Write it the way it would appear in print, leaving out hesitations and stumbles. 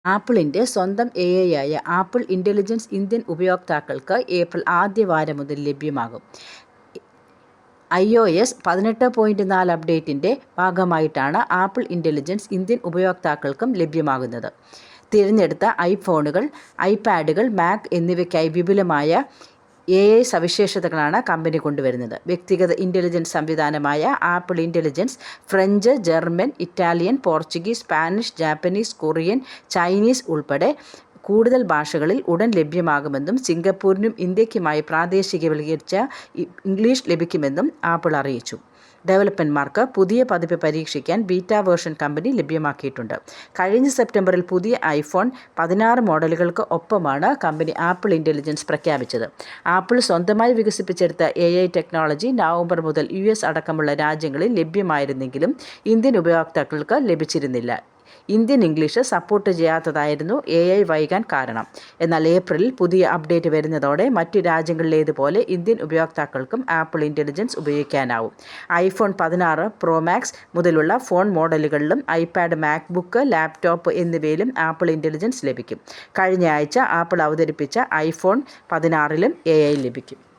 ആപ്പിളിൻ്റെ സ്വന്തം AI ആയ ആപ്പിൾ ഇൻ്റലിജൻസ് ഇന്ത്യൻ ഉപയോക്താക്കൾക്ക് ഏപ്രിൽ ആദ്യവാരം മുതൽ ലഭ്യമാകും. iOS 18.4 അപ്ഡേറ്റിൻ്റെ ഭാഗമായിട്ടാണ് ആപ്പിൾ ഇൻ്റലിജൻസ് ഇന്ത്യൻ ഉപയോക്താക്കൾക്കും ലഭ്യമാകുന്നത്. തിരഞ്ഞെടുത്ത ഐഫോണുകൾ, ഐപാഡുകൾ, മാക് എന്നിവയ്ക്കായി വിപുലമായ AI സവിശേഷതകളാണ് കമ്പനി കൊണ്ടുവരുന്നത്. വ്യക്തിഗത ഇൻ്റലിജൻസ് സംവിധാനമായ apple intelligence French, German, Italian, Portuguese, Spanish, Japanese, Korean, Chinese ഉൾപ്പെടെ കൂടുതൽ ഭാഷകളിൽ ഉടൻ ലഭ്യമാകുമെന്നും സിംഗപ്പൂരിനും ഇന്ത്യയ്ക്കുമായി പ്രാദേശികവൽക്കരിച്ച ഇംഗ്ലീഷ് ലഭിക്കുമെന്നും ആപ്പിൾ അറിയിച്ചു. ഡെവലപ്പർമാർക്ക് പുതിയ പതിപ്പ് പരീക്ഷിക്കാൻ ബീറ്റ വേർഷൻ കമ്പനി ലഭ്യമാക്കിയിട്ടുണ്ട്. കഴിഞ്ഞ സെപ്റ്റംബറിൽ പുതിയ iPhone 16 മോഡലുകൾക്ക് ഒപ്പമാണ് കമ്പനി ആപ്പിൾ ഇൻ്റലിജൻസ് പ്രഖ്യാപിച്ചത്. ആപ്പിൾ സ്വന്തമായി വികസിപ്പിച്ചെടുത്ത AI ടെക്നോളജി നവംബർ മുതൽ US അടക്കമുള്ള രാജ്യങ്ങളിൽ ലഭ്യമായിരുന്നെങ്കിലും ഇന്ത്യൻ ഉപയോക്താക്കൾക്ക് ലഭിച്ചിരുന്നില്ല. ഇന്ത്യൻ ഇംഗ്ലീഷ് സപ്പോർട്ട് ചെയ്യാത്തതായിരുന്നു AI വൈകാൻ കാരണം. എന്നാൽ ഏപ്രിലിൽ പുതിയ അപ്ഡേറ്റ് വരുന്നതോടെ മറ്റു രാജ്യങ്ങളിലേതുപോലെ ഇന്ത്യൻ ഉപയോക്താക്കൾക്കും ആപ്പിൾ ഇൻ്റലിജൻസ് ഉപയോഗിക്കാനാവും. iPhone 16 Pro Max മുതലുള്ള ഫോൺ മോഡലുകളിലും ഐപാഡ്, മാക്ബുക്ക്, ലാപ്ടോപ്പ് എന്നിവയിലും ആപ്പിൾ ഇൻ്റലിജൻസ് ലഭിക്കും. കഴിഞ്ഞ ആഴ്ച ആപ്പിൾ അവതരിപ്പിച്ച iPhone 16ലും AI ലഭിക്കും.